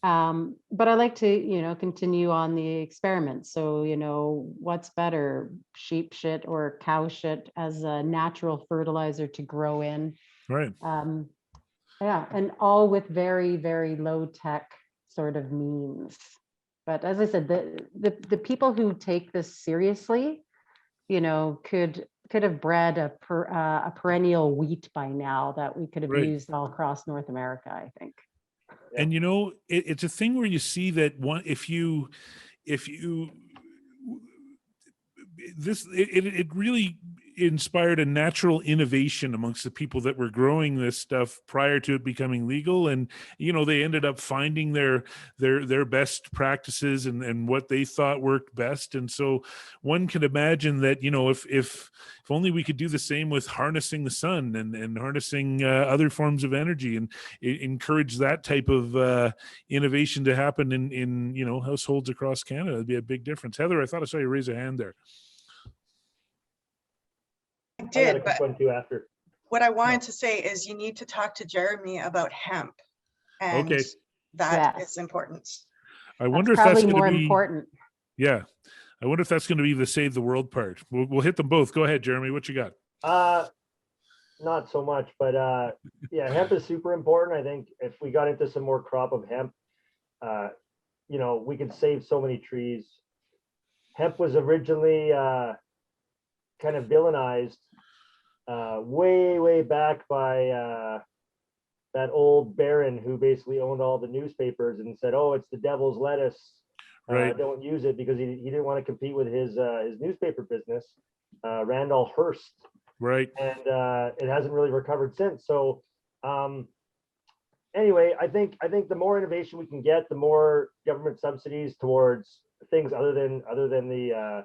But I like to, you know, continue on the experiment. So, you know, what's better, sheep shit or cow shit as a natural fertilizer to grow in? Right. Yeah, and all with very, very low tech sort of means. But as I said, the people who take this seriously, you know, could have bred a perennial wheat by now that we could have used all across North America, I think. And you know, it's a thing where you see that if you it really inspired a natural innovation amongst the people that were growing this stuff prior to it becoming legal, and they ended up finding their best practices and what they thought worked best. And so one can imagine that if only we could do the same with harnessing the sun and harnessing other forms of energy, and encourage that type of innovation to happen in households across Canada. It'd be a big difference. Heather, I thought I saw you raise a hand there. I I got did, a quick but one too after. what I wanted to say is you need to talk to Jeremy about hemp, and Okay. that Yes. is important. I That's wonder if probably that's going more to be important. Yeah. I wonder if that's going to be the save the world part. We'll hit them both. Go ahead, Jeremy. What you got? Not so much, but yeah, hemp is super important. I think if we got into some more crop of hemp, we could save so many trees. Hemp was originally kind of villainized way back by that old baron who basically owned all the newspapers and said, "Oh, it's the devil's lettuce. Right. Don't use it," because he didn't want to compete with his newspaper business, Randolph Hearst. Right. And it hasn't really recovered since. So anyway, I think the more innovation we can get, the more government subsidies towards things other than the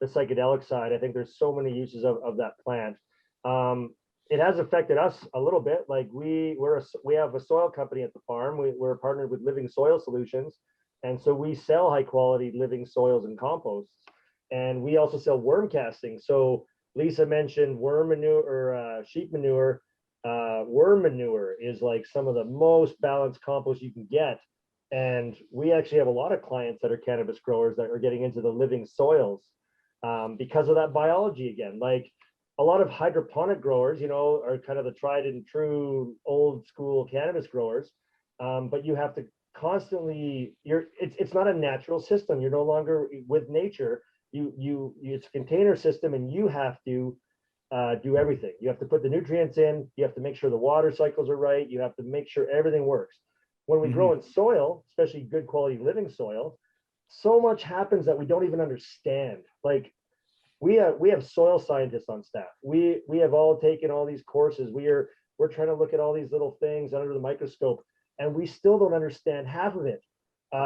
psychedelic side. I think there's so many uses of that plant. It has affected us a little bit. Like we have a soil company at the farm. We're partnered with Living Soil Solutions, and so we sell high quality living soils and composts, and we also sell worm casting. So Lisa mentioned worm manure or sheep manure. Worm manure is like some of the most balanced compost you can get. And we actually have a lot of clients that are cannabis growers that are getting into the living soils because of that biology again. Like a lot of hydroponic growers, are kind of the tried and true old school cannabis growers. But you have to constantly, it's not a natural system. You're no longer with nature. It's a container system, and you have to do everything. You have to put the nutrients in, you have to make sure the water cycles are right, you have to make sure everything works. When we grow in soil, especially good quality living soil, so much happens that we don't even understand. Like we have soil scientists on staff. We have all taken all these courses. We're trying to look at all these little things under the microscope, and we still don't understand half of it.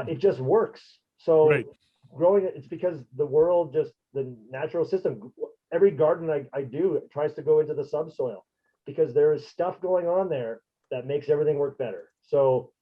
It just works. So Right. growing it, it's because the natural system, every garden I do tries to go into the subsoil because there is stuff going on there that makes everything work better. So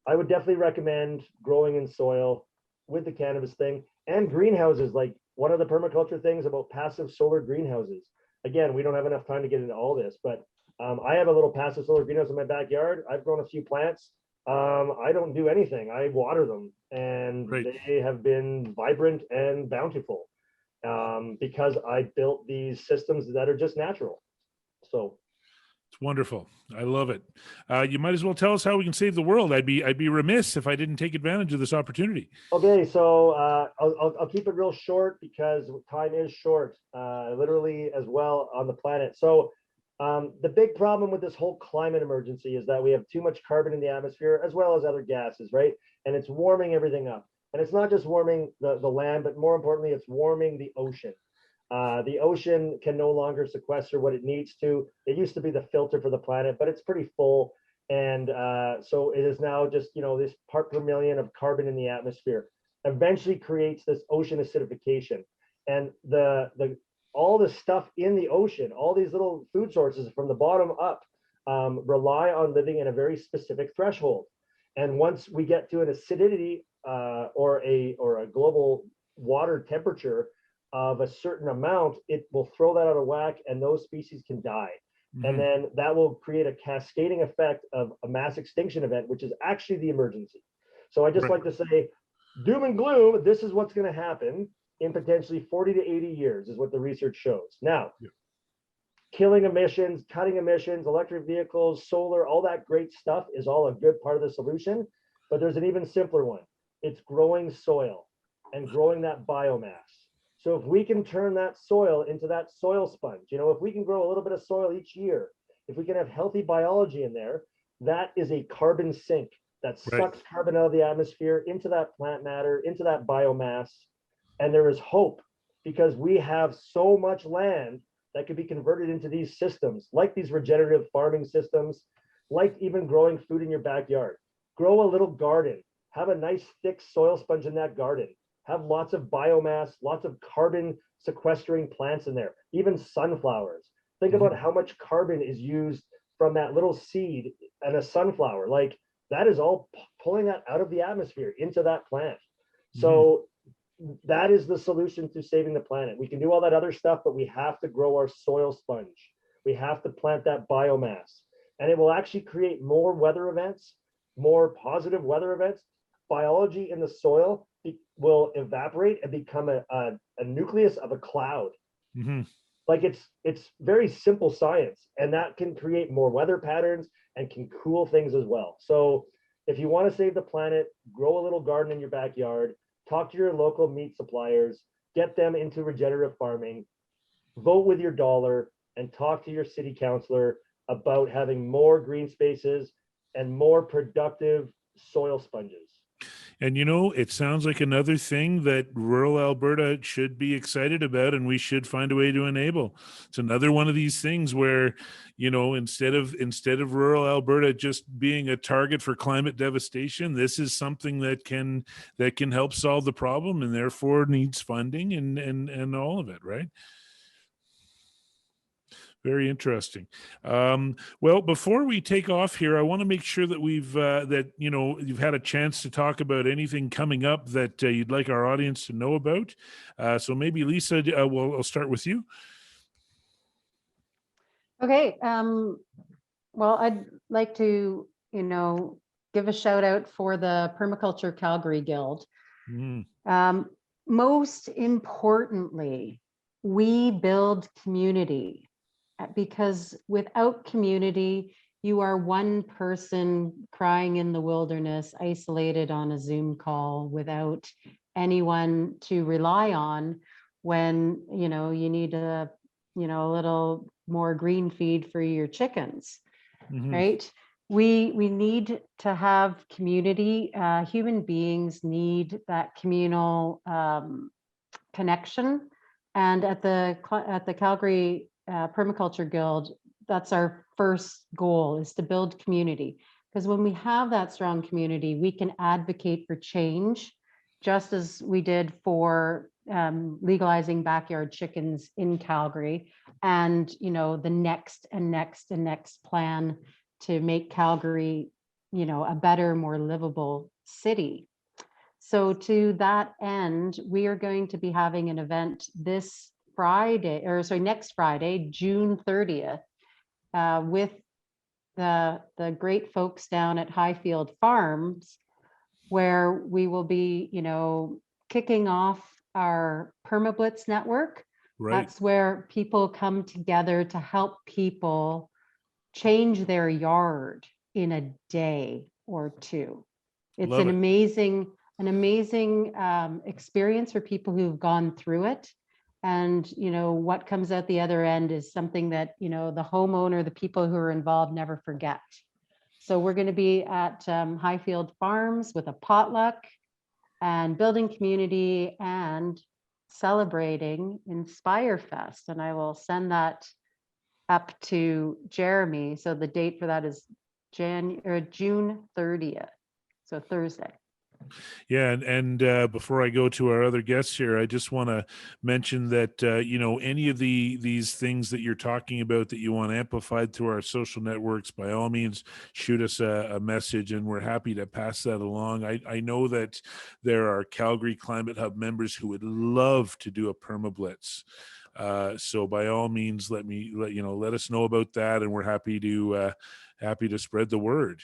I would definitely recommend growing in soil with the cannabis thing, and greenhouses. Like one of the permaculture things about passive solar greenhouses. Again, we don't have enough time to get into all this, but I have a little passive solar greenhouse in my backyard. I've grown a few plants. I don't do anything. I water them, and Right. they have been vibrant and bountiful because I built these systems that are just natural. So It's wonderful. I love it. You might as well tell us how we can save the world. I'd be remiss if I didn't take advantage of this opportunity. okay, so I'll keep it real short because time is short, literally as well on the planet. So the big problem with this whole climate emergency is that we have too much carbon in the atmosphere as well as other gases, right? And it's warming everything up. And it's not just warming the land, but more importantly, it's warming the ocean. The ocean can no longer sequester what it needs to. It used to be the filter for the planet, but it's pretty full. And so it is now just, this part per million of carbon in the atmosphere eventually creates this ocean acidification. And all the stuff in the ocean, all these little food sources from the bottom up rely on living in a very specific threshold. And once we get to an acidity or a global water temperature of a certain amount, it will throw that out of whack and those species can die. And then that will create a cascading effect of a mass extinction event, which is actually the emergency. So I just like to say, doom and gloom, this is what's going to happen in potentially 40 to 80 years is what the research shows. Now, killing emissions, cutting emissions, electric vehicles, solar, all that great stuff is all a good part of the solution. But there's an even simpler one. It's growing soil and growing that biomass. So if we can turn that soil into that soil sponge, if we can grow a little bit of soil each year, if we can have healthy biology in there, that is a carbon sink that sucks carbon out of the atmosphere into that plant matter, into that biomass. And there is hope because we have so much land that could be converted into these systems, like these regenerative farming systems, like even growing food in your backyard. Grow a little garden, have a nice thick soil sponge in that garden, have lots of biomass, lots of carbon sequestering plants in there, even sunflowers. Think about how much carbon is used from that little seed and a sunflower. Like that is all pulling that out of the atmosphere into that plant. So that is the solution to saving the planet. We can do all that other stuff, but we have to grow our soil sponge. We have to plant that biomass, and it will actually create more weather events, more positive weather events. Biology in the soil will evaporate and become a nucleus of a cloud. Like it's very simple science, and that can create more weather patterns and can cool things as well. So if you want to save the planet, grow a little garden in your backyard, talk to your local meat suppliers, get them into regenerative farming, vote with your dollar, and talk to your city councilor about having more green spaces and more productive soil sponges. And you know, it sounds like another thing that rural Alberta should be excited about, and we should find a way to enable. It's another one of these things where, you know, instead of rural Alberta just being a target for climate devastation, this is something that can help solve the problem, and therefore needs funding and all of it, right? Very interesting. Well, before we take off here, I want to make sure that that you know, you've had a chance to talk about anything coming up that you'd like our audience to know about. So maybe Lisa, I'll start with you. Okay. Well, I'd like to, you know, give a shout out for the Permaculture Calgary Guild. Most importantly, we build community. Because without community, you are one person crying in the wilderness, isolated on a Zoom call without anyone to rely on when, you know, you need a little more green feed for your chickens, right? We need to have community. Human beings need that communal connection. And at the Calgary Permaculture Guild, that's our first goal, is to build community. Because when we have that strong community, we can advocate for change, just as we did for legalizing backyard chickens in Calgary, and you know, the next plan to make Calgary, you know, a better, more livable city. So to that end, we are going to be having an event next Friday, June 30th, with the great folks down at Highfield Farms, where we will be, you know, kicking off our PermaBlitz network. Right. That's where people come together to help people change their yard in a day or two. It's an amazing experience for people who've gone through it. And, you know, what comes out the other end is something that, you know, the homeowner, the people who are involved never forget. So we're going to be at Highfield Farms with a potluck and building community and celebrating Inspire Fest. And I will send that up to Jeremy. So the date for that is June 30th. So Thursday. Yeah, and before I go to our other guests here, I just want to mention that you know, any of these things that you're talking about that you want amplified through our social networks, by all means, shoot us a message, and we're happy to pass that along. I know that there are Calgary Climate Hub members who would love to do a PermaBlitz. So by all means, let us know about that, and we're happy to spread the word.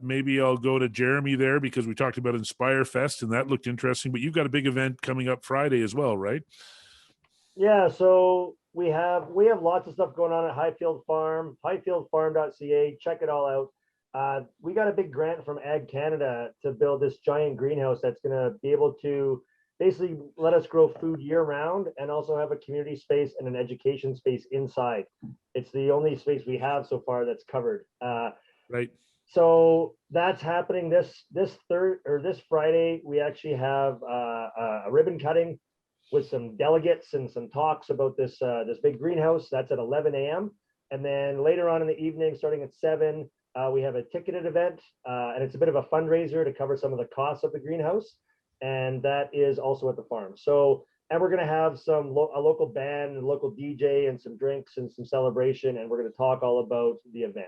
Maybe I'll go to Jeremy there, because we talked about Inspire Fest and that looked interesting, but you've got a big event coming up Friday as well, right? Yeah, so we have lots of stuff going on at Highfield Farm, highfieldfarm.ca. Check it all out. We got a big grant from Ag Canada to build this giant greenhouse that's going to be able to basically let us grow food year round and also have a community space and an education space inside. It's the only space we have so far that's covered. Right. So that's happening this Friday. We actually have a ribbon cutting with some delegates and some talks about this big greenhouse. That's at 11 a.m. And then later on in the evening, starting at 7, we have a ticketed event, and it's a bit of a fundraiser to cover some of the costs of the greenhouse. And that is also at the farm. So, and we're going to have a local band and local DJ and some drinks and some celebration. And we're going to talk all about the event.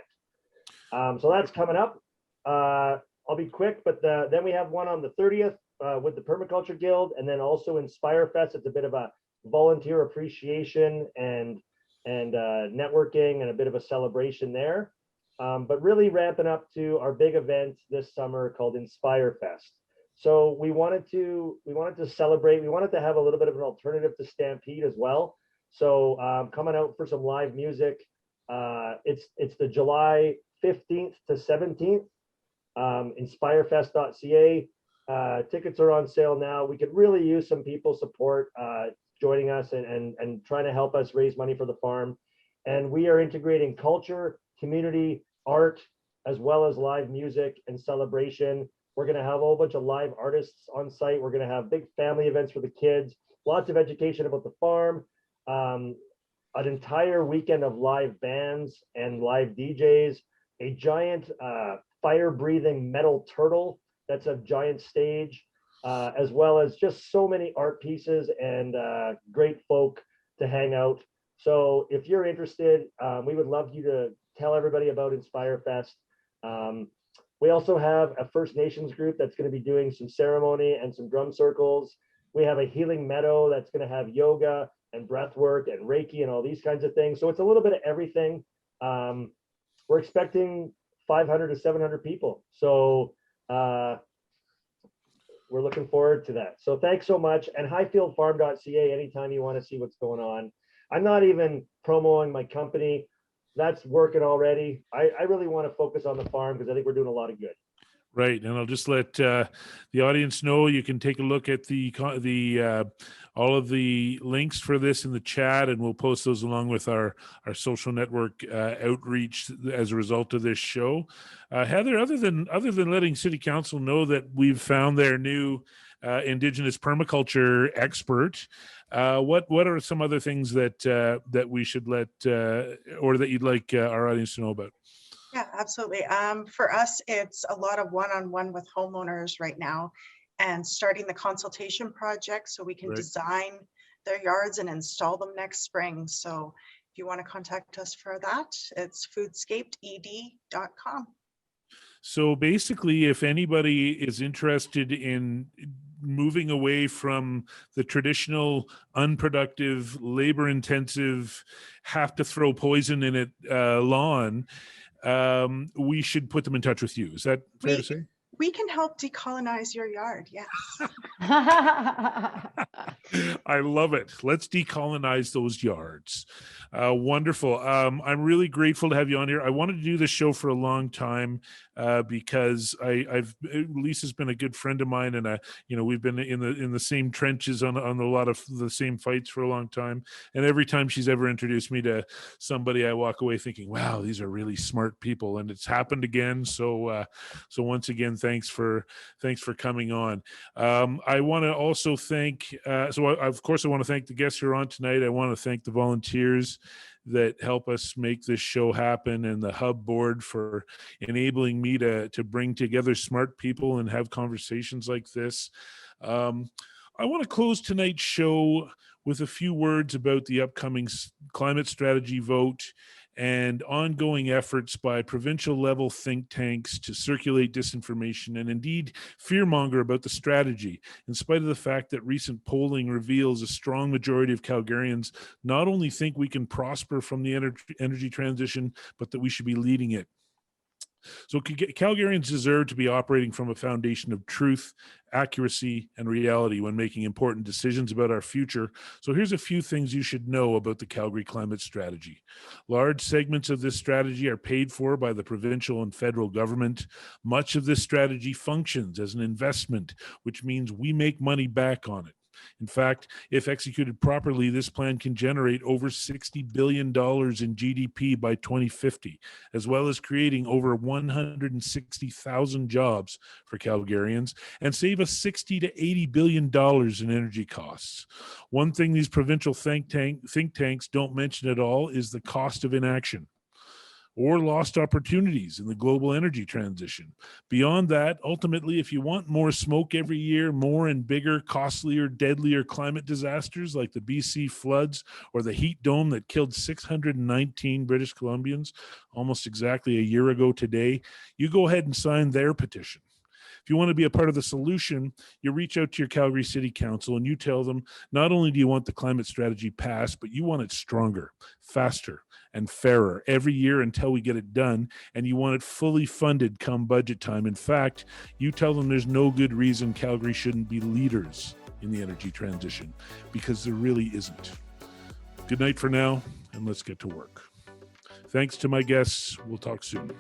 So that's coming up. I'll be quick, but then we have one on the 30th with the Permaculture Guild, and then also Inspire Fest. It's a bit of a volunteer appreciation and networking and a bit of a celebration there. But really ramping up to our big event this summer called Inspire Fest. So we wanted to celebrate. We wanted to have a little bit of an alternative to Stampede as well. So coming out for some live music. It's the July 15th to 17th. Inspirefest.ca. Tickets are on sale now. We could really use some people support joining us and trying to help us raise money for the farm. And we are integrating culture, community, art, as well as live music and celebration. We're going to have a whole bunch of live artists on site. We're going to have big family events for the kids, lots of education about the farm, an entire weekend of live bands and live DJs, a giant fire-breathing metal turtle that's a giant stage, as well as just so many art pieces and great folk to hang out. So if you're interested, we would love you to tell everybody about Inspire Fest. We also have a First Nations group that's going to be doing some ceremony and some drum circles. We have a healing meadow that's going to have yoga and breath work and Reiki and all these kinds of things. So it's a little bit of everything. We're expecting 500 to 700 people. So we're looking forward to that. So thanks so much. And highfieldfarm.ca, anytime you want to see what's going on. I'm not even promoting my company. That's working already. I really want to focus on the farm because I think we're doing a lot of good. Right, and I'll just let the audience know you can take a look at all of the links for this in the chat, and we'll post those along with our social network outreach as a result of this show. Heather, other than letting City Council know that we've found their new Indigenous permaculture expert, what are some other things that we should let or that you'd like our audience to know about? Yeah, absolutely. For us, it's a lot of one-on-one with homeowners right now and starting the consultation project so we can design their yards and install them next spring. So if you want to contact us for that, it's foodscaped.ed.com. So basically, if anybody is interested in moving away from the traditional unproductive, labor-intensive, have to throw poison in it lawn, we should put them in touch with you. Is that fair to say? We can help decolonize your yard. Yes. I love it. Let's decolonize those yards. Wonderful. I'm really grateful to have you on here. I wanted to do this show for a long time because Lisa's been a good friend of mine, and we've been in the same trenches on a lot of the same fights for a long time. And every time she's ever introduced me to somebody, I walk away thinking, "Wow, these are really smart people," and it's happened again. So once again, thanks for coming on. I want to also thank. Of course, I want to thank the guests who are on tonight. I want to thank the volunteers that help us make this show happen, and the Hub board for enabling me to bring together smart people and have conversations like this. I want to close tonight's show with a few words about the upcoming climate strategy vote and ongoing efforts by provincial level think tanks to circulate disinformation and indeed fearmonger about the strategy, in spite of the fact that recent polling reveals a strong majority of Calgarians not only think we can prosper from the energy transition, but that we should be leading it. So Calgarians deserve to be operating from a foundation of truth, accuracy, and reality when making important decisions about our future. So here's a few things you should know about the Calgary climate strategy. Large segments of this strategy are paid for by the provincial and federal government. Much of this strategy functions as an investment, which means we make money back on it. In fact, if executed properly, this plan can generate over $60 billion in GDP by 2050, as well as creating over 160,000 jobs for Calgarians and save us $60 to $80 billion in energy costs. One thing these provincial think tanks don't mention at all is the cost of inaction or lost opportunities in the global energy transition. Beyond that, ultimately, if you want more smoke every year, more and bigger, costlier, deadlier climate disasters like the BC floods or the heat dome that killed 619 British Columbians almost exactly a year ago today, you go ahead and sign their petition. If you want to be a part of the solution, you reach out to your Calgary City Council and you tell them not only do you want the climate strategy passed, but you want it stronger, faster, and fairer every year until we get it done, and you want it fully funded come budget time. In fact, you tell them there's no good reason Calgary shouldn't be leaders in the energy transition, because there really isn't. Good night for now, and let's get to work. Thanks to my guests. We'll talk soon.